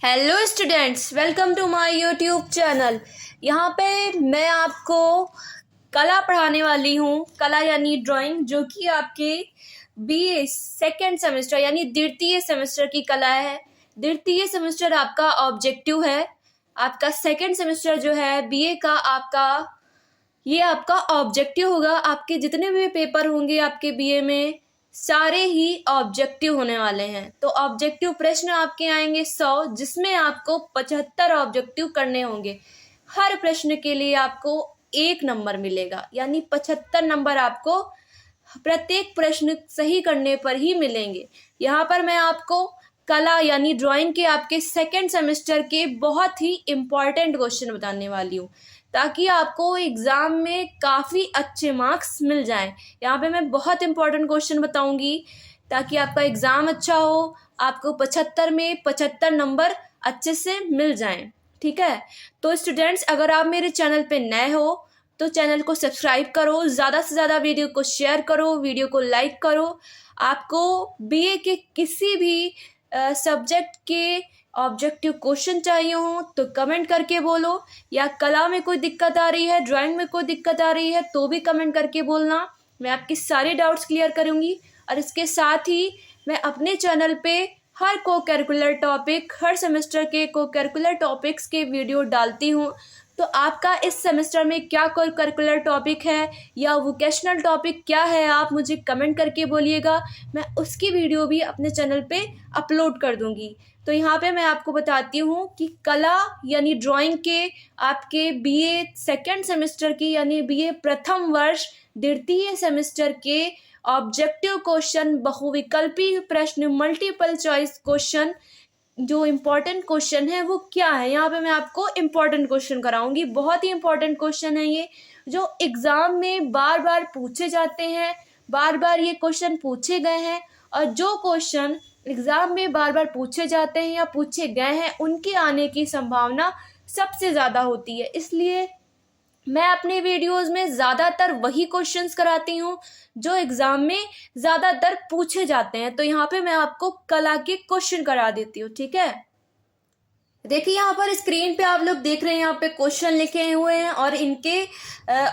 Hello students, welcome to my YouTube channel. यहाँ पे मैं आपको कला पढ़ाने वाली हूँ। कला यानी ड्राइंग, जो कि आपके बीए सेकेंड सेमेस्टर यानी द्वितीय सेमेस्टर की कला है। द्वितीय सेमेस्टर आपका ऑब्जेक्टिव है। आपका सेकेंड सेमेस्टर जो है बीए का, ये आपका ऑब्जेक्टिव होगा। आपके जितने भी पेपर होंगे आपके बीए में सारे ही ऑब्जेक्टिव होने वाले हैं। तो ऑब्जेक्टिव प्रश्न आपके आएंगे 100, जिसमें आपको 75 ऑब्जेक्टिव करने होंगे। हर प्रश्न के लिए आपको 1 नंबर मिलेगा, यानी 75 नंबर आपको प्रत्येक प्रश्न सही करने पर ही मिलेंगे। यहाँ पर मैं आपको कला यानी ड्राइंग के आपके सेकेंड सेमेस्टर के बहुत ही इम्पॉर्टेंट क्वेश्चन बताने वाली हूँ, ताकि आपको एग्ज़ाम में काफ़ी अच्छे मार्क्स मिल जाएं। यहाँ पे मैं बहुत इम्पॉर्टेंट क्वेश्चन बताऊंगी ताकि आपका एग्ज़ाम अच्छा हो, आपको 75 में 75 नंबर अच्छे से मिल जाएं। ठीक है, तो स्टूडेंट्स, अगर आप मेरे चैनल पे नए हो तो चैनल को सब्सक्राइब करो, ज़्यादा से ज़्यादा वीडियो को शेयर करो, वीडियो को लाइक करो। आपको बीए के किसी भी सब्जेक्ट के ऑब्जेक्टिव क्वेश्चन चाहिए हो तो कमेंट करके बोलो, या कला में कोई दिक्कत आ रही है, ड्राइंग में कोई दिक्कत आ रही है तो भी कमेंट करके बोलना। मैं आपकी सारे डाउट्स क्लियर करूँगी। और इसके साथ ही मैं अपने चैनल पे हर को करिकुलर टॉपिक, हर सेमेस्टर के को करिकुलर टॉपिक्स के वीडियो डालती हूँ। तो आपका इस सेमेस्टर में क्या कोई करिकुलर टॉपिक है या वोकेशनल टॉपिक क्या है, आप मुझे कमेंट करके बोलिएगा। मैं उसकी वीडियो भी अपने चैनल पे अपलोड कर दूंगी। तो यहाँ पे मैं आपको बताती हूँ कि कला यानी ड्राइंग के आपके बीए सेकेंड सेमेस्टर की यानी बीए प्रथम वर्ष द्वितीय सेमेस्टर के ऑब्जेक्टिव क्वेश्चन, बहुविकल्पी प्रश्न, मल्टीपल चॉइस क्वेश्चन, जो इम्पोर्टेंट क्वेश्चन है वो क्या है। यहाँ पे मैं आपको इम्पोर्टेंट क्वेश्चन कराऊंगी। बहुत ही इम्पोर्टेंट क्वेश्चन है ये, जो एग्ज़ाम में बार बार पूछे जाते हैं, बार बार ये क्वेश्चन पूछे गए हैं। और जो क्वेश्चन एग्ज़ाम में बार बार पूछे जाते हैं या पूछे गए हैं, उनके आने की संभावना सबसे ज़्यादा होती है। इसलिए मैं अपने वीडियोस में ज़्यादातर वही क्वेश्चंस कराती हूँ जो एग्ज़ाम में ज़्यादातर पूछे जाते हैं। तो यहाँ पे मैं आपको कला के क्वेश्चन करा देती हूँ। ठीक है, देखिए यहाँ पर स्क्रीन पे आप लोग देख रहे हैं, यहाँ पे क्वेश्चन लिखे हुए हैं और इनके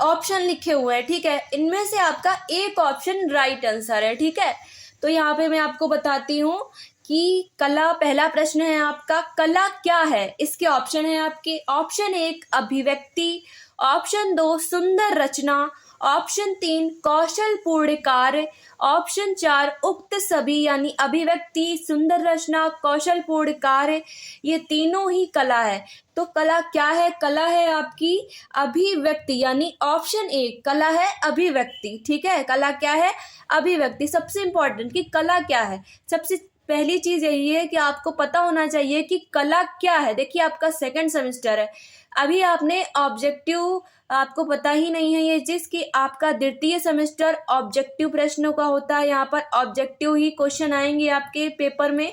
ऑप्शन लिखे हुए हैं। ठीक है, इनमें से आपका एक ऑप्शन राइट आंसर है। ठीक है, तो यहाँ पे मैं आपको बताती हूँ कि कला, पहला प्रश्न है आपका, कला क्या है। इसके ऑप्शन है आपके, ऑप्शन 1 अभिव्यक्ति, ऑप्शन 2 सुंदर रचना, ऑप्शन 3 कौशलपूर्ण कार्य, ऑप्शन 4 उक्त सभी यानी अभिव्यक्ति, सुंदर रचना, कौशलपूर्ण कार्य, ये तीनों ही कला है। तो कला क्या है? कला है आपकी अभिव्यक्ति, यानी ऑप्शन 1 कला है अभिव्यक्ति। ठीक है, कला क्या है? अभिव्यक्ति। सबसे इम्पोर्टेंट कि कला क्या है, सबसे पहली चीज यही है कि आपको पता होना चाहिए कि कला क्या है। देखिए आपका सेकंड सेमेस्टर है, अभी आपने ऑब्जेक्टिव, आपको पता ही नहीं है ये चीज कि आपका द्वितीय सेमेस्टर ऑब्जेक्टिव प्रश्नों का होता है। यहाँ पर ऑब्जेक्टिव ही क्वेश्चन आएंगे आपके पेपर में।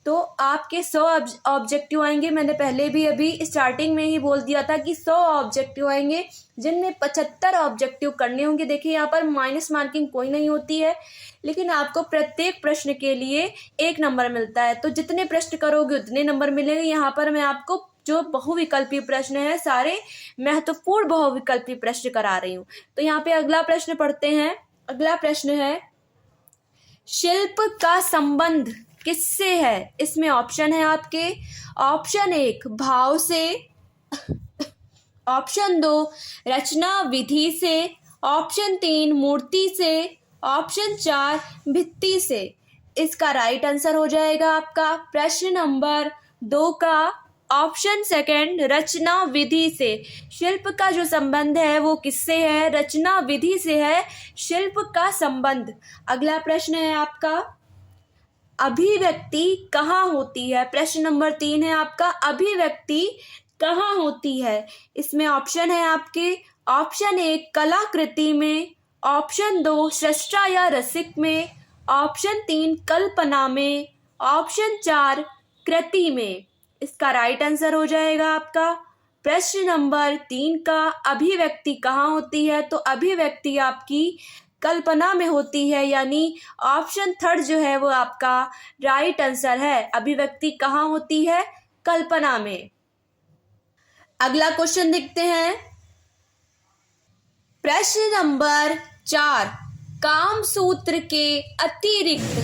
तो आपके 100 ऑब्जेक्टिव आएंगे। मैंने पहले भी अभी स्टार्टिंग में ही बोल दिया था कि 100 ऑब्जेक्टिव आएंगे, जिनमें 75 ऑब्जेक्टिव करने होंगे। देखिए यहाँ पर माइनस मार्किंग कोई नहीं होती है, लेकिन आपको प्रत्येक प्रश्न के लिए 1 नंबर मिलता है। तो जितने प्रश्न करोगे उतने नंबर मिलेंगे। यहाँ पर मैं आपको जो बहुविकल्पी प्रश्न है, सारे महत्वपूर्ण बहुविकल्पी प्रश्न करा रही हूँ। तो यहाँ पे अगला प्रश्न पढ़ते हैं। अगला प्रश्न है, शिल्प का संबंध किससे है। इसमें ऑप्शन है आपके, ऑप्शन 1 भाव से, ऑप्शन 2 रचना विधि से, ऑप्शन 3 मूर्ति से, ऑप्शन 4 भित्ति से। इसका राइट आंसर हो जाएगा आपका प्रश्न नंबर 2 का ऑप्शन सेकंड, रचना विधि से। शिल्प का जो संबंध है वो किससे है? रचना विधि से है शिल्प का संबंध। अगला प्रश्न है आपका, अभिव्यक्ति कहाँ होती है। प्रश्न नंबर 3 है आपका, अभिव्यक्ति कहाँ होती है। इसमें ऑप्शन है आपके, ऑप्शन 1 कलाकृति में, ऑप्शन 2 सृष्टा या रसिक में, ऑप्शन 3 कल्पना में, ऑप्शन 4 कृति में। इसका राइट आंसर हो जाएगा आपका प्रश्न नंबर 3 का, अभिव्यक्ति कहाँ होती है। तो अभिव्यक्ति आपकी कल्पना में होती है, यानी ऑप्शन 3 जो है वो आपका राइट आंसर है। अभिव्यक्ति कहाँ होती है? कल्पना में। अगला क्वेश्चन देखते हैं। प्रश्न नंबर 4, काम सूत्र के अतिरिक्त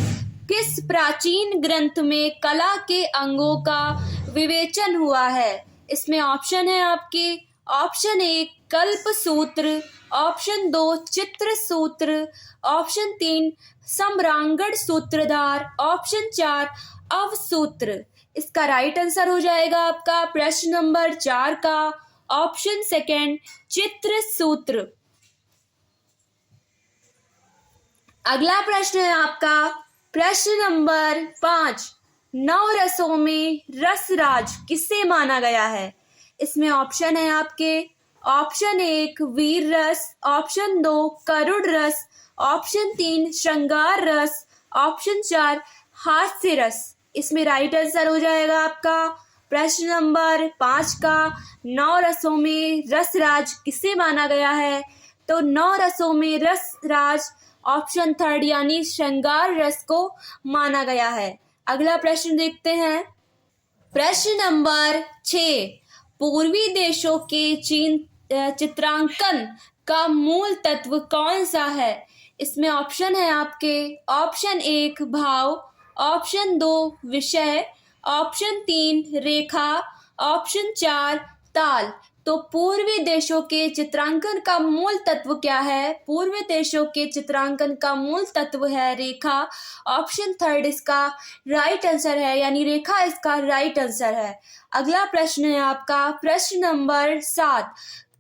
किस प्राचीन ग्रंथ में कला के अंगों का विवेचन हुआ है? इसमें ऑप्शन है आपके। ऑप्शन 1 कल्प सूत्र, ऑप्शन 2 चित्र सूत्र, ऑप्शन 3 सम्रांगण सूत्रधार, ऑप्शन 4 अवसूत्र। इसका राइट आंसर हो जाएगा आपका प्रश्न नंबर 4 का ऑप्शन 2 चित्र सूत्र। अगला प्रश्न है आपका प्रश्न नंबर 5, 9 रसों में रसराज किसे माना गया है? इसमें ऑप्शन है आपके। ऑप्शन 1 वीर रस, ऑप्शन 2 करुण रस, ऑप्शन 3 श्रृंगार रस, ऑप्शन 4 हास्य रस। इसमें राइट आंसर हो जाएगा आपका प्रश्न नंबर 5 का 9 रसों में रसराज किसे माना गया है? तो 9 रसों में रसराज ऑप्शन 3 यानी श्रृंगार रस को माना गया है। अगला प्रश्न देखते हैं। प्रश्न नंबर 6, पूर्वी देशों के चित्रांकन का मूल तत्व कौन सा है? इसमें ऑप्शन है आपके। ऑप्शन 1 भाव, ऑप्शन 2 विषय, ऑप्शन 3 रेखा, ऑप्शन 4 ताल। तो पूर्वी देशों के चित्रांकन का मूल तत्व क्या है? पूर्वी देशों के चित्रांकन का मूल तत्व है रेखा। ऑप्शन 3 इसका राइट आंसर है, यानी रेखा इसका राइट आंसर है। अगला प्रश्न है आपका प्रश्न नंबर 7,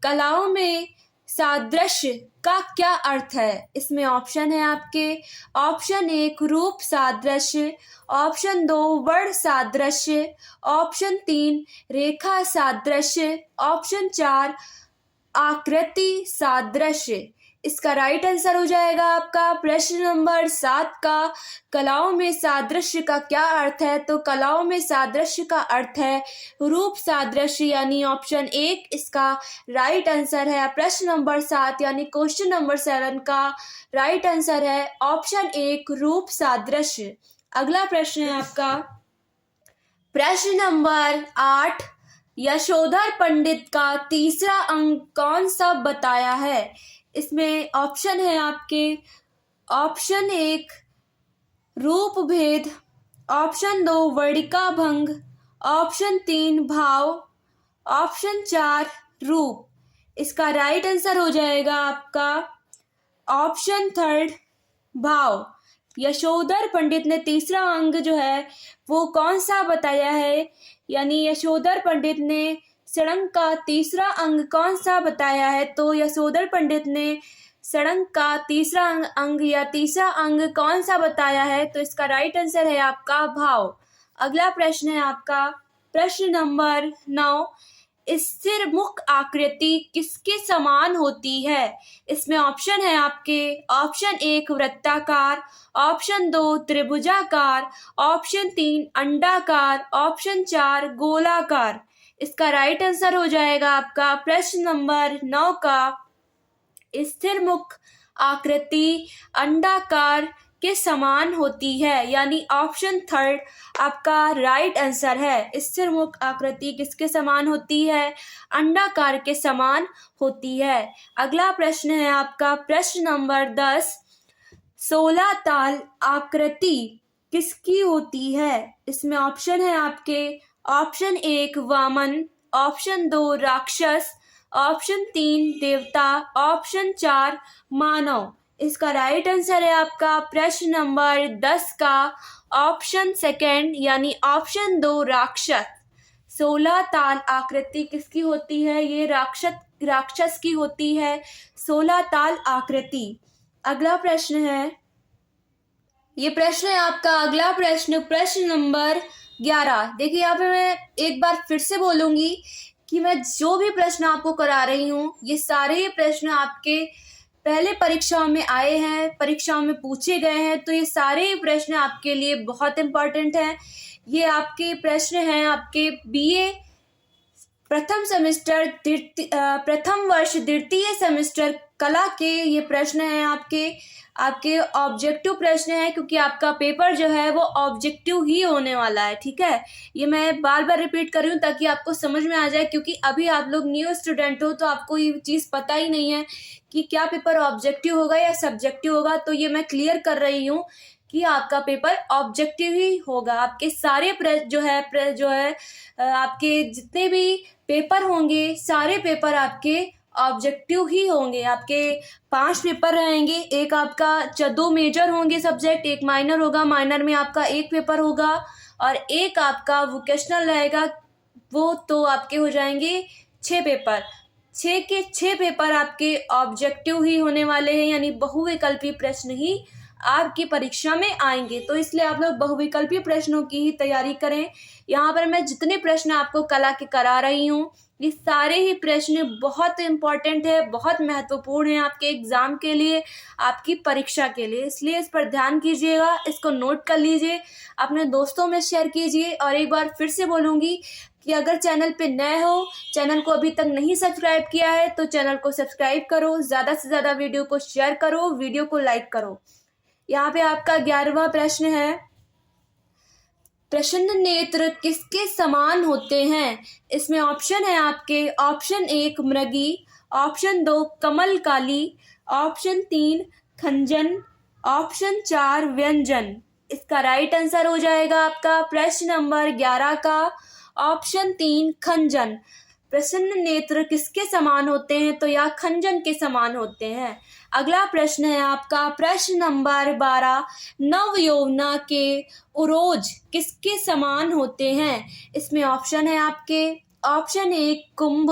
कलाओं में सादृश्य का क्या अर्थ है? इसमें ऑप्शन है आपके। ऑप्शन 1 रूप सादृश्य, ऑप्शन 2 वर्ण सादृश्य, ऑप्शन 3 रेखा सादृश्य, ऑप्शन 4 आकृति सादृश्य। इसका राइट आंसर हो जाएगा आपका प्रश्न नंबर 7 का कलाओं में सादृश्य का क्या अर्थ है? तो कलाओं में सादृश्य का अर्थ है रूप सादृश्य, यानी ऑप्शन 1 इसका राइट आंसर है। प्रश्न नंबर 7 यानी क्वेश्चन नंबर 7 का राइट आंसर है ऑप्शन 1 रूप सादृश्य। अगला प्रश्न है आपका प्रश्न नंबर 8, यशोधर पंडित का तीसरा अंग कौन सा बताया है? इसमें ऑप्शन है आपके। ऑप्शन 1 रूप भेद, ऑप्शन 2 वर्णिका भंग, ऑप्शन 3 भाव, ऑप्शन 4 रूप। इसका राइट आंसर हो जाएगा आपका ऑप्शन 3 भाव। यशोधर पंडित ने तीसरा अंग जो है वो कौन सा बताया है? यानी यशोधर पंडित ने षडंग का तीसरा अंग कौन सा बताया है? तो यशोधर पंडित ने षडंग का तीसरा अंग या तीसरा अंग कौन सा बताया है? तो इसका राइट आंसर है आपका भाव। अगला प्रश्न है आपका प्रश्न नंबर 9, स्थिर मुख आकृति किसके समान होती है? इसमें ऑप्शन है आपके। ऑप्शन 1 वृत्ताकार, ऑप्शन 2 त्रिभुजाकार, ऑप्शन 3 अंडाकार, ऑप्शन 4 गोलाकार। इसका राइट आंसर हो जाएगा आपका प्रश्न नंबर 9 का स्थिर मुख आकृति अंडाकार के समान होती है, यानी ऑप्शन 3 आपका राइट आंसर है। स्थिर मुख आकृति किसके समान होती है? अंडाकार के समान होती है। अगला प्रश्न है आपका प्रश्न नंबर 10, 16 ताल आकृति किसकी होती है? इसमें ऑप्शन है आपके। ऑप्शन 1 वामन, ऑप्शन 2 राक्षस, ऑप्शन 3 देवता, ऑप्शन 4 मानव। इसका राइट आंसर है आपका प्रश्न नंबर 10 का ऑप्शन 2 यानी ऑप्शन 2 राक्षस। 16 ताल आकृति किसकी होती है? ये राक्षस की होती है 16 ताल आकृति। अगला प्रश्न है, ये प्रश्न है आपका अगला प्रश्न प्रश्न नंबर 11। देखिए यहाँ पे मैं एक बार फिर से बोलूंगी कि मैं जो भी प्रश्न आपको करा रही हूँ ये सारे प्रश्न आपके पहले परीक्षाओं में आए हैं, परीक्षाओं में पूछे गए हैं। तो ये सारे प्रश्न आपके लिए बहुत इम्पोर्टेंट हैं। ये आपके प्रश्न हैं आपके बीए प्रथम वर्ष द्वितीय सेमेस्टर कला के ये प्रश्न हैं, आपके ऑब्जेक्टिव प्रश्न हैं, क्योंकि आपका पेपर जो है वो ऑब्जेक्टिव ही होने वाला है। ठीक है, ये मैं बार बार रिपीट कर रही हूँ ताकि आपको समझ में आ जाए, क्योंकि अभी आप लोग न्यू स्टूडेंट हो तो आपको ये चीज़ पता ही नहीं है कि क्या पेपर ऑब्जेक्टिव होगा या सब्जेक्टिव होगा। तो ये मैं क्लियर कर रही हूँ कि आपका पेपर ऑब्जेक्टिव ही होगा। आपके सारे आपके जितने भी पेपर होंगे सारे पेपर आपके ऑब्जेक्टिव ही होंगे। आपके 5 पेपर रहेंगे, एक आपका 2 मेजर होंगे सब्जेक्ट, एक माइनर होगा, माइनर में आपका एक पेपर होगा, और एक आपका वोकेशनल रहेगा। वो तो आपके हो जाएंगे 6 पेपर। 6 के 6 पेपर आपके ऑब्जेक्टिव ही होने वाले हैं, यानी बहुविकल्पी प्रश्न ही आपकी परीक्षा में आएंगे। तो इसलिए आप लोग बहुविकल्पी प्रश्नों की ही तैयारी करें। यहाँ पर मैं जितने प्रश्न आपको कला के करा रही हूँ ये सारे ही प्रश्न बहुत इम्पोर्टेंट है, बहुत महत्वपूर्ण है आपके एग्जाम के लिए, आपकी परीक्षा के लिए। इसलिए इस पर ध्यान कीजिएगा, इसको नोट कर लीजिए, अपने दोस्तों में शेयर कीजिए। और एक बार फिर से बोलूँगी कि अगर चैनल पे नए हो, चैनल को अभी तक नहीं सब्सक्राइब किया है तो चैनल को सब्सक्राइब करो, ज़्यादा से ज़्यादा वीडियो को शेयर करो, वीडियो को लाइक करो। यहाँ पे आपका 11वां प्रश्न है, प्रसन्न नेत्र किसके समान होते हैं? इसमें ऑप्शन है आपके, ऑप्शन 1 मृगी, ऑप्शन 2 कमलकाली, ऑप्शन 3 खंजन, ऑप्शन 4 व्यंजन। इसका राइट आंसर हो जाएगा आपका प्रश्न नंबर 11 का ऑप्शन 3 खंजन। प्रसन्न नेत्र किसके समान होते हैं? तो यह खंजन के समान होते हैं। अगला प्रश्न है आपका प्रश्न नंबर 12, नव यौवना के उरोज किसके समान होते हैं? इसमें ऑप्शन है आपके, ऑप्शन 1 कुंभ,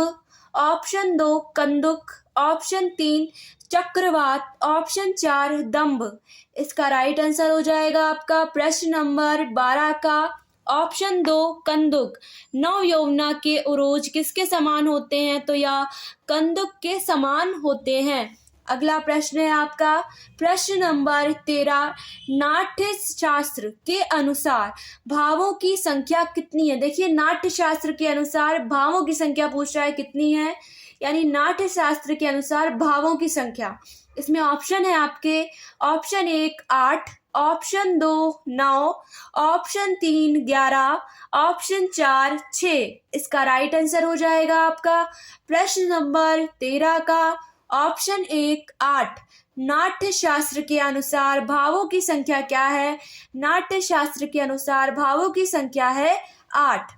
ऑप्शन 2 कंदुक, ऑप्शन 3 चक्रवात, ऑप्शन 4 दंभ। इसका राइट आंसर हो जाएगा आपका प्रश्न नंबर 12 का ऑप्शन 2 कंदुक। नव यौवना के उरोज किसके समान होते हैं? तो यह कंदुक के समान होते हैं। अगला प्रश्न है आपका प्रश्न नंबर 13, नाट्य शास्त्र के अनुसार भावों की संख्या कितनी है? देखिए, नाट्य शास्त्र के अनुसार भावों की संख्या पूछ रहा है, कितनी है, यानी नाट्य शास्त्र के अनुसार भावों की संख्या। इसमें ऑप्शन है आपके, ऑप्शन 1 8, ऑप्शन 2 9, ऑप्शन 3 11, ऑप्शन 4 6। इसका राइट आंसर हो जाएगा आपका प्रश्न नंबर 13 का ऑप्शन 1 8। नाट्य शास्त्र के अनुसार भावों की संख्या क्या है? नाट्य शास्त्र के अनुसार भावों की संख्या है 8।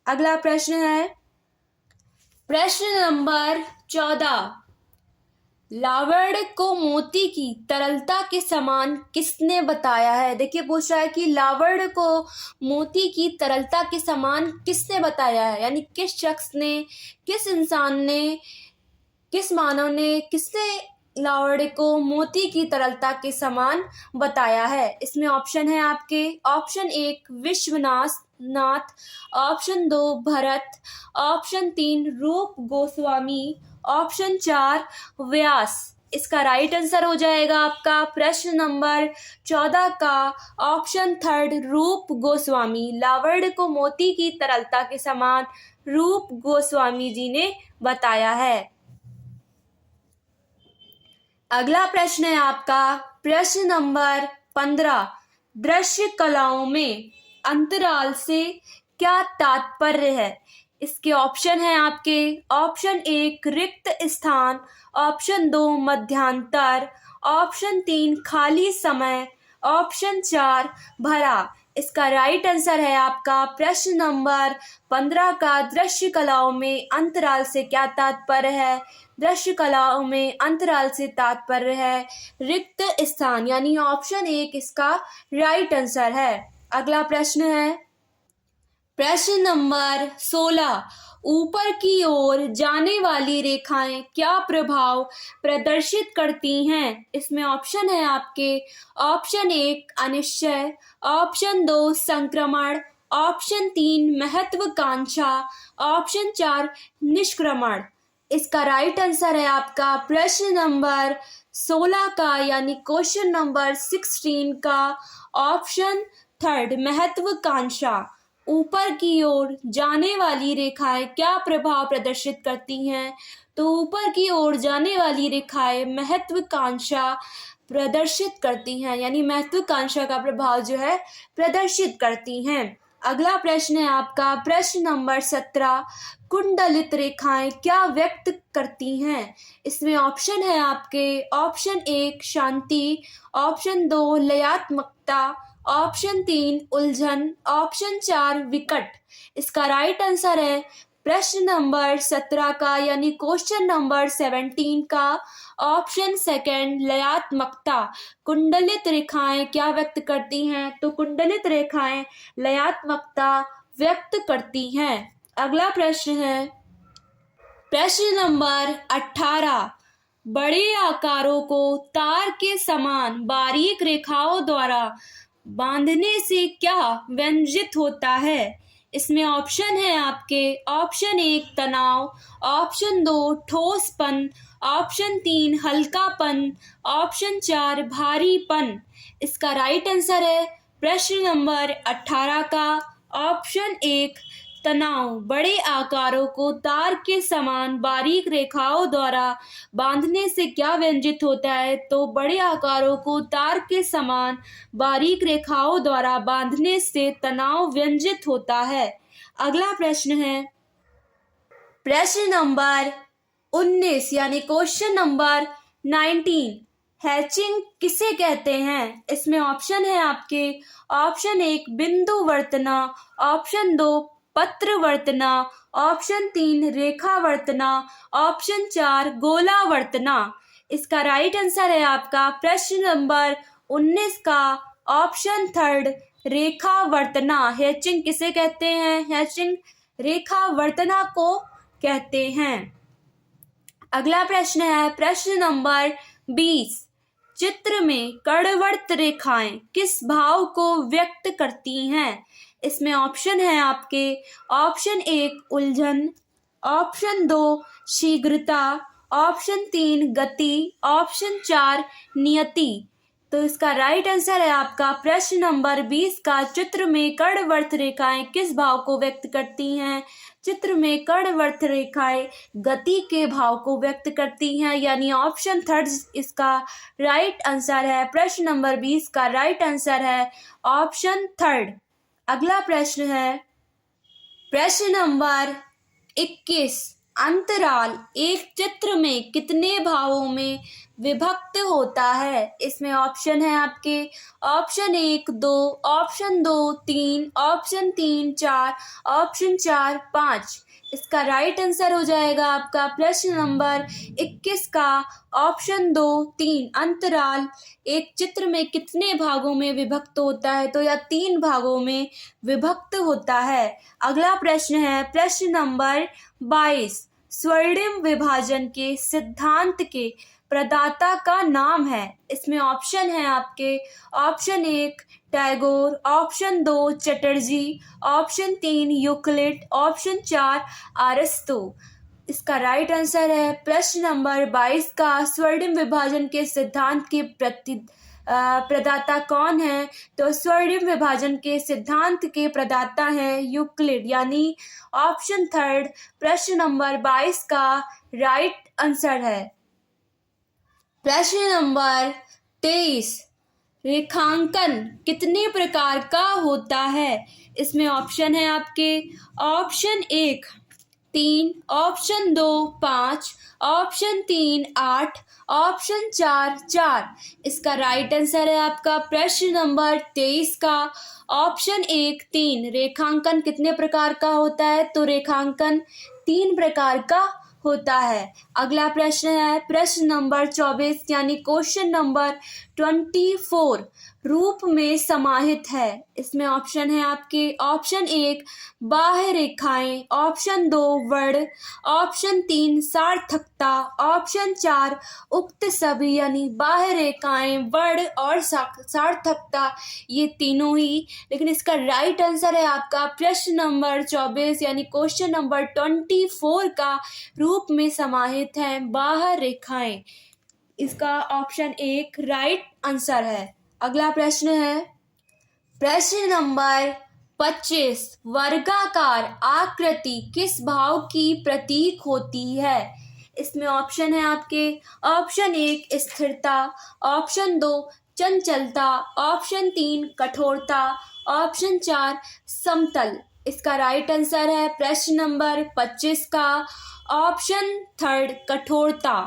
अगला प्रश्न है प्रश्न नंबर 14, लावण्य को मोती की तरलता के समान किसने बताया है? देखिए, पूछ रहा है कि लावण्य को मोती की तरलता के समान किसने बताया है, यानी किस शख्स ने, किस इंसान ने, किस मानव ने, किसने लावण्य को मोती की तरलता के समान बताया है? इसमें ऑप्शन है आपके, option 1 Vishwanath, option 2 Bharat, option 3 रूप गोस्वामी, ऑप्शन 4 व्यास। इसका राइट आंसर हो जाएगा आपका प्रश्न नंबर 14 का ऑप्शन 3 रूप गोस्वामी। लावण्य को मोती की तरलता के समान रूप गोस्वामी जी ने बताया है। अगला प्रश्न है आपका प्रश्न नंबर 15, दृश्य कलाओं में अंतराल से क्या तात्पर्य है? इसके ऑप्शन है आपके, ऑप्शन 1 रिक्त स्थान, ऑप्शन 2 मध्यांतर, ऑप्शन 3 खाली समय, ऑप्शन 4 भरा। इसका राइट आंसर है आपका प्रश्न नंबर 15 का दृश्य कलाओं में अंतराल से क्या तात्पर्य है? दृश्य कलाओं में अंतराल से तात्पर्य है रिक्त स्थान, यानी ऑप्शन 1 इसका राइट आंसर है। अगला प्रश्न है प्रश्न नंबर 16, ऊपर की ओर जाने वाली रेखाएं क्या प्रभाव प्रदर्शित करती हैं? इसमें ऑप्शन है आपके, ऑप्शन 1 अनिश्चय, ऑप्शन 2 संक्रमण, ऑप्शन 3 महत्वाकांक्षा, ऑप्शन 4 निष्क्रमण। इसका राइट आंसर है आपका प्रश्न नंबर 16 का, यानी क्वेश्चन नंबर 16 का ऑप्शन 3 महत्वाकांक्षा। ऊपर की ओर जाने वाली रेखाएं क्या प्रभाव प्रदर्शित करती हैं? तो ऊपर की ओर जाने वाली रेखाएं महत्वाकांक्षा प्रदर्शित करती हैं, यानी महत्वाकांक्षा का प्रभाव जो है प्रदर्शित करती हैं। अगला प्रश्न है आपका प्रश्न नंबर 17, कुंडलित रेखाएं क्या व्यक्त करती हैं? इसमें ऑप्शन है आपके ऑप्शन 1 शांति, ऑप्शन 2 लयात्मकता, ऑप्शन 3 उलझन, ऑप्शन 4 विकट। इसका राइट आंसर है प्रश्न नंबर 17 का यानी क्वेश्चन नंबर 17 का ऑप्शन सेकंड लयात्मकता। कुंडलित रेखाएं क्या व्यक्त करती हैं? तो कुंडलित रेखाएं लयात्मकता व्यक्त करती हैं। अगला प्रश्न है प्रश्न नंबर 18, बड़े आकारों को तार के समान बारीक रेखाओं द्वारा बांधने से क्या व्यंजित होता है? इसमें ऑप्शन है आपके ऑप्शन 1 तनाव, ऑप्शन 2 ठोसपन, ऑप्शन 3 हल्कापन, ऑप्शन 4 भारीपन। इसका राइट आंसर है प्रश्न नंबर 18 का ऑप्शन 1 तनाव। बड़े आकारों को तार के समान बारीक रेखाओं द्वारा बांधने से क्या व्यंजित होता है? तो बड़े आकारों को तार के समान बारीक रेखाओं द्वारा बांधने से तनाव व्यंजित होता है। अगला प्रश्न है प्रश्न नंबर 19 यानी क्वेश्चन नंबर 19, हैचिंग किसे कहते हैं? इसमें ऑप्शन है आपके ऑप्शन 1 बिंदु वर्तना, ऑप्शन 2 पत्र वर्तना, ऑप्शन 3 रेखा वर्तना, ऑप्शन 4 गोला वर्तना। इसका राइट आंसर है आपका प्रश्न नंबर 19 का ऑप्शन 3 रेखा वर्तना। हैचिंग किसे कहते हैं? हैचिंग रेखा वर्तना को कहते हैं। अगला प्रश्न है प्रश्न नंबर 20, चित्र में कर्णवर्त रेखाएं किस भाव को व्यक्त करती हैं? इसमें ऑप्शन है आपके ऑप्शन 1 उलझन, ऑप्शन 2 शीघ्रता, ऑप्शन 3 गति, ऑप्शन 4 नियति। तो इसका राइट आंसर है आपका प्रश्न नंबर 20 का चित्र में कर्णवर्त रेखाएं किस भाव को व्यक्त करती हैं? चित्र में कर्णवर्त रेखाएं गति के भाव को व्यक्त करती हैं, यानी ऑप्शन 3 इसका राइट आंसर है। प्रश्न नंबर 20 का राइट आंसर है ऑप्शन 3। अगला प्रश्न है प्रश्न नंबर 21, अंतराल एक चित्र में कितने भागों में विभक्त होता है? इसमें ऑप्शन है आपके ऑप्शन 1 2, ऑप्शन 2 3, ऑप्शन 3 4, ऑप्शन 4 5। इसका राइट आंसर हो जाएगा आपका प्रश्न नंबर 21 का ऑप्शन 2 3। अंतराल एक चित्र में कितने भागों में विभक्त होता है? तो यह 3 भागों में विभक्त होता है। अगला प्रश्न है प्रश्न नंबर 22, स्वर्णिम विभाजन के सिद्धांत के प्रदाता का नाम है। इसमें ऑप्शन है आपके option 1 Tagore, option 2 Chatterjee, option 3 Euclid, option 4 Aristo. इसका राइट आंसर है प्रश्न नंबर 22 का स्वर्णिम विभाजन के सिद्धांत के प्रदाता कौन है? तो स्वर्णिम विभाजन के सिद्धांत के प्रदाता है यूक्लिड, यानी ऑप्शन 3 प्रश्न नंबर 22 का राइट आंसर है। प्रश्न नंबर 23, रेखांकन कितने प्रकार का होता है? इसमें ऑप्शन है आपके ऑप्शन 1 3, ऑप्शन 2 5, ऑप्शन 3 8, ऑप्शन 4 4। इसका राइट आंसर है आपका प्रश्न नंबर 23 का ऑप्शन 1 3। रेखांकन कितने प्रकार का होता है? तो रेखांकन 3 प्रकार का होता है। अगला प्रश्न है प्रश्न नंबर 24 यानी क्वेश्चन नंबर 24, रूप में समाहित है। इसमें ऑप्शन है आपके ऑप्शन 1 बाह्य रेखाएं, ऑप्शन 2 वर्ण, ऑप्शन 3 सार्थकता, ऑप्शन 4 उक्त सभी, यानी बाह्य रेखाएं वर्ण और सार्थकता ये तीनों ही। लेकिन इसका राइट आंसर है आपका प्रश्न नंबर 24 यानी क्वेश्चन नंबर 24 का रूप में समाहित है बाह्य रेखाएं। इसका ऑप्शन 1 राइट आंसर है। अगला प्रश्न है प्रश्न नंबर 25 वर्गाकार आकृति किस भाव की प्रतीक होती है? इसमें ऑप्शन है आपके, ऑप्शन 1 स्थिरता, ऑप्शन 2 चंचलता, ऑप्शन 3 कठोरता, ऑप्शन 4 समतल। इसका राइट आंसर है प्रश्न नंबर 25 का ऑप्शन 3 कठोरता।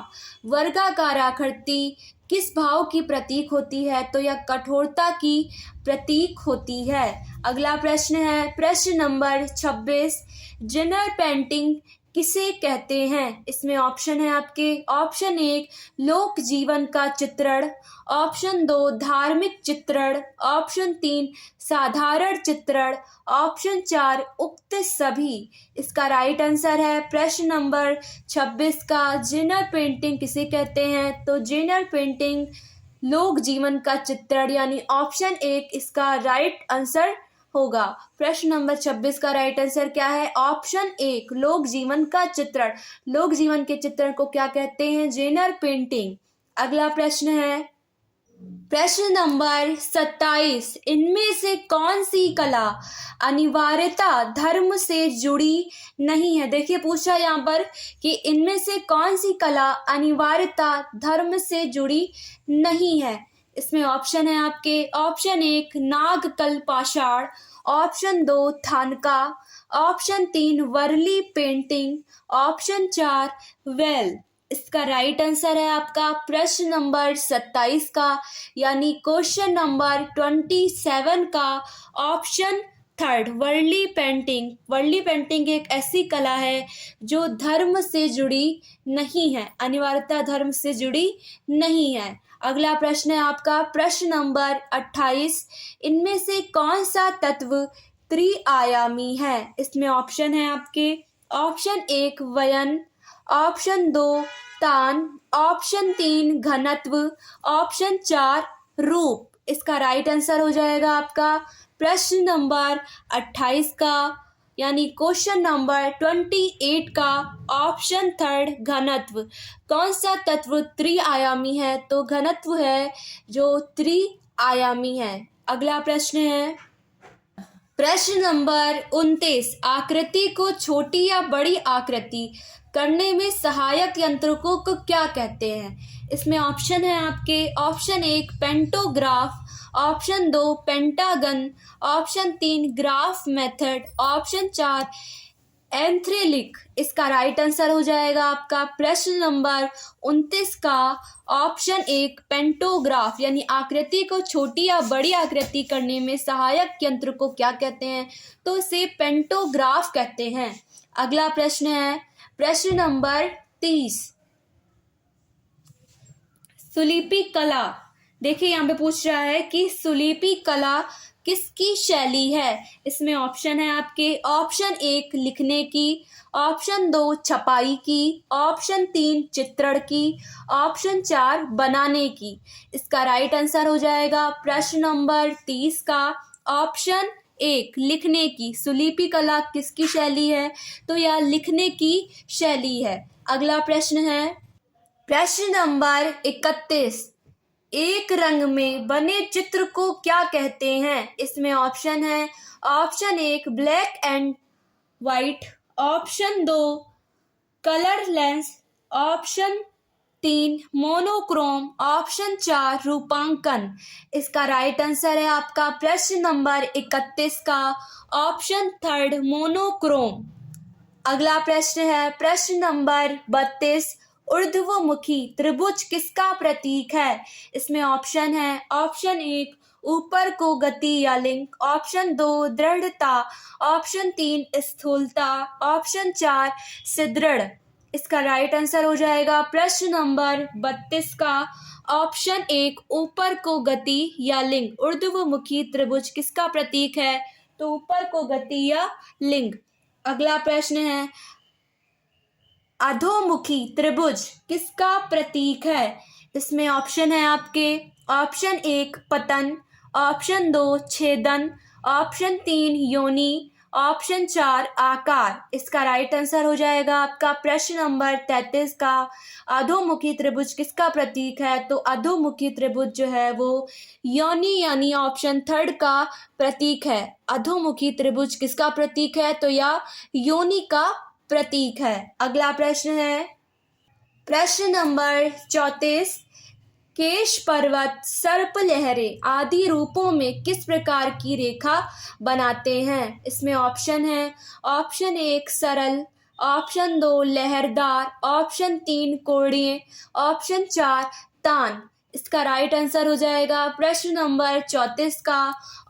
वर्गाकार आकृति किस भाव की प्रतीक होती है? तो यह कठोरता की प्रतीक होती है। अगला प्रश्न है प्रश्न नंबर 26, जेनर पेंटिंग किसे कहते हैं? इसमें ऑप्शन है आपके, ऑप्शन 1 लोक जीवन का चित्रण, ऑप्शन 2 धार्मिक चित्रण, ऑप्शन 3 साधारण चित्रण, ऑप्शन 4 उक्त सभी। इसका राइट आंसर है प्रश्न नंबर 26 का जेनर पेंटिंग किसे कहते हैं? तो जेनर पेंटिंग लोक जीवन का चित्रण यानी ऑप्शन 1 इसका राइट आंसर होगा। प्रश्न नंबर 26 का राइट आंसर क्या है? ऑप्शन 1 लोक जीवन का चित्रण। लोक जीवन के चित्रण को क्या कहते हैं? Genre painting. अगला प्रश्न है प्रश्न नंबर 27, इनमें से कौन सी कला अनिवार्यता धर्म से जुड़ी नहीं है? देखिए पूछा यहाँ पर कि इनमें से कौन सी कला अनिवार्यता धर्म से जुड़ी नहीं है। इसमें ऑप्शन है आपके, ऑप्शन 1 नागकल पाषाण, option 2 Thangka, option 3 Warli painting, option 4 वेल। इसका राइट आंसर है आपका प्रश्न नंबर 27 का यानी क्वेश्चन नंबर 27 का option 3 Warli painting. Warli painting एक ऐसी कला है जो धर्म से जुड़ी नहीं है, अनिवार्यता धर्म से जुड़ी नहीं है। अगला प्रश्न है आपका प्रश्न नंबर 28, इनमें से कौन सा तत्व त्रिआयामी है? इसमें ऑप्शन है आपके, ऑप्शन 1 वयन, ऑप्शन 2 तान, ऑप्शन 3 घनत्व, ऑप्शन 4 रूप। इसका राइट आंसर हो जाएगा आपका प्रश्न नंबर 28 का यानी क्वेश्चन नंबर 28 का ऑप्शन 3 घनत्व। कौन सा तत्व त्रिआयामी है? तो घनत्व है जो त्रिआयामी है। अगला प्रश्न है प्रश्न नंबर 29, आकृति को छोटी या बड़ी आकृति करने में सहायक यंत्रों को क्या कहते हैं? इसमें ऑप्शन है आपके, option 1 pantograph, option 2 pentagon, option 3 graph method, option 4 एंथ्रेलिक। इसका राइट आंसर हो जाएगा आपका प्रश्न नंबर 29 का ऑप्शन 1 पेंटोग्राफ यानी आकृति को छोटी या बड़ी आकृति करने में सहायक यंत्र को क्या कहते हैं? तो इसे पेंटोग्राफ कहते हैं। अगला प्रश्न है प्रश्न नंबर 30, सुलिपि कला। देखिए यहाँ पे पूछ रहा है कि सुलिपि कला किसकी शैली है? इसमें ऑप्शन है आपके, ऑप्शन 1 लिखने की, ऑप्शन 2 छपाई की, ऑप्शन 3 चित्रण की, ऑप्शन 4 बनाने की। इसका राइट आंसर हो जाएगा प्रश्न नंबर 30 का ऑप्शन 1 लिखने की। सुलिपि कला किसकी शैली है? तो यह लिखने की शैली है। अगला प्रश्न है प्रश्न नंबर 31, एक रंग में बने चित्र को क्या कहते हैं? इसमें ऑप्शन है, option 1 black and white, option 2 colour lens, option 3 monochrome, option 4 रूपांकन। इसका राइट आंसर है आपका प्रश्न नंबर 31 का ऑप्शन 3 मोनोक्रोम। अगला प्रश्न है प्रश्न नंबर 32, ऊर्ध्वमुखी त्रिभुज किसका प्रतीक है? इसमें ऑप्शन है, ऑप्शन 1 ऊपर को गति या लिंक, ऑप्शन 2 दृढ़ता, ऑप्शन 3 स्थूलता, ऑप्शन 4 सुदृढ़। इसका राइट आंसर हो जाएगा प्रश्न नंबर 32 का ऑप्शन 1 ऊपर को गति या लिंक। ऊर्ध्वमुखी त्रिभुज किसका प्रतीक है? तो ऊपर को गति या लिंक। अगला प्रश्न है अधोमुखी त्रिभुज किसका प्रतीक है? इसमें ऑप्शन है आपके, ऑप्शन 1 पतन, ऑप्शन 2 छेदन, ऑप्शन 3 योनि, ऑप्शन 4 आकार। इसका राइट आंसर हो जाएगा आपका प्रश्न नंबर 33 का अधोमुखी त्रिभुज किसका प्रतीक है? तो अधोमुखी त्रिभुज जो है वो योनि यानी ऑप्शन 3 का प्रतीक है। अधोमुखी त्रिभुज किसका प्रतीक है? तो यह योनि का प्रतीक है। अगला प्रश्न है प्रश्न नंबर 34, केश पर्वत सर्प लहरें आदि रूपों में किस प्रकार की रेखा बनाते हैं? इसमें ऑप्शन है ऑप्शन 1 सरल, ऑप्शन 2 लहरदार, ऑप्शन 3 कोणीय, ऑप्शन 4 तान। इसका राइट आंसर हो जाएगा प्रश्न नंबर 34 का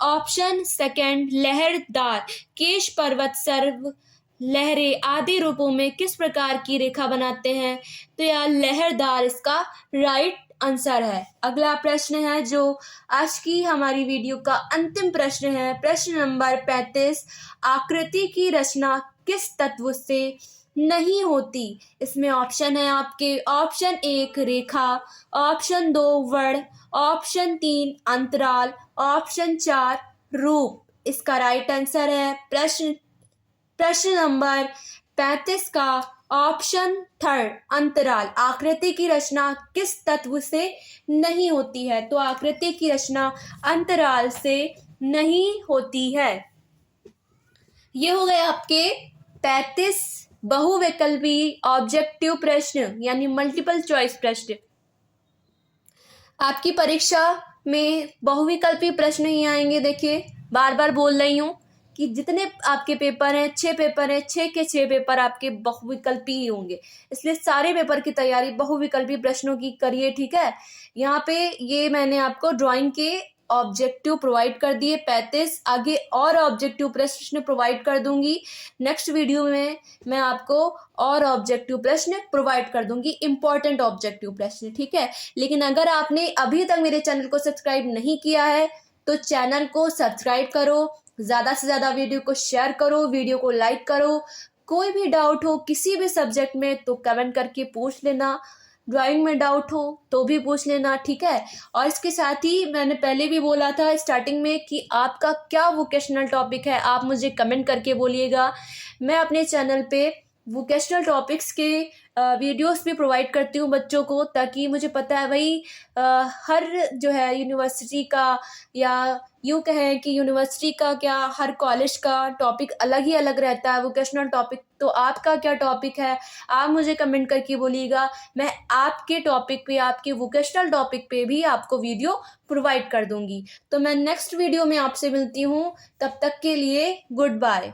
ऑप्शन सेकंड लहरदार। केश पर्वत सर्प लहरें आदि रूपों में किस प्रकार की रेखा बनाते हैं? तो यह लहरदार इसका राइट आंसर है। अगला प्रश्न है जो आज की हमारी वीडियो का अंतिम प्रश्न है, प्रश्न नंबर 35, आकृति की रचना किस तत्व से नहीं होती? इसमें ऑप्शन है आपके ऑप्शन 1 रेखा, ऑप्शन 2 वर्ण, ऑप्शन 3 अंतराल, ऑप्शन 4 रूप। इसका राइट आंसर है प्रश्न नंबर 35 का ऑप्शन 3 अंतराल। आकृति की रचना किस तत्व से नहीं होती है? तो आकृति की रचना अंतराल से नहीं होती है। ये हो गए आपके 35 बहुविकल्पी ऑब्जेक्टिव प्रश्न यानी मल्टीपल चॉइस प्रश्न। आपकी परीक्षा में बहुविकल्पी प्रश्न ही आएंगे। देखिए बार बार बोल रही हूँ कि जितने आपके पेपर हैं 6 पेपर हैं, 6 के 6 पेपर आपके बहुविकल्पी ही होंगे, इसलिए सारे पेपर की तैयारी बहुविकल्पी प्रश्नों की करिए। ठीक है, यहाँ पे ये मैंने आपको ड्राइंग के ऑब्जेक्टिव प्रोवाइड कर दिए 35, आगे और ऑब्जेक्टिव प्रश्न प्रोवाइड कर दूंगी। नेक्स्ट वीडियो में मैं आपको और ऑब्जेक्टिव प्रश्न प्रोवाइड कर दूंगी, इंपॉर्टेंट ऑब्जेक्टिव प्रश्न। ठीक है, लेकिन अगर आपने अभी तक मेरे चैनल को सब्सक्राइब नहीं किया है तो चैनल को सब्सक्राइब करो, ज़्यादा से ज़्यादा वीडियो को शेयर करो, वीडियो को लाइक करो। कोई भी डाउट हो किसी भी सब्जेक्ट में तो कमेंट करके पूछ लेना, ड्राइंग में डाउट हो तो भी पूछ लेना। ठीक है, और इसके साथ ही मैंने पहले भी बोला था स्टार्टिंग में कि आपका क्या वोकेशनल टॉपिक है, आप मुझे कमेंट करके बोलिएगा। मैं अपने चैनल पे वोकेशनल टॉपिक्स के वीडियोस भी प्रोवाइड करती हूँ बच्चों को, ताकि मुझे पता है भाई हर जो है यूनिवर्सिटी का या यूँ कहें कि यूनिवर्सिटी का क्या हर कॉलेज का टॉपिक अलग ही अलग रहता है वोकेशनल टॉपिक। तो आपका क्या टॉपिक है आप मुझे कमेंट करके बोलिएगा, मैं आपके टॉपिक पे आपके वोकेशनल टॉपिक पे भी आपको वीडियो प्रोवाइड कर दूंगी। तो मैं नेक्स्ट वीडियो में आपसे मिलती हूँ, तब तक के लिए गुड बाय।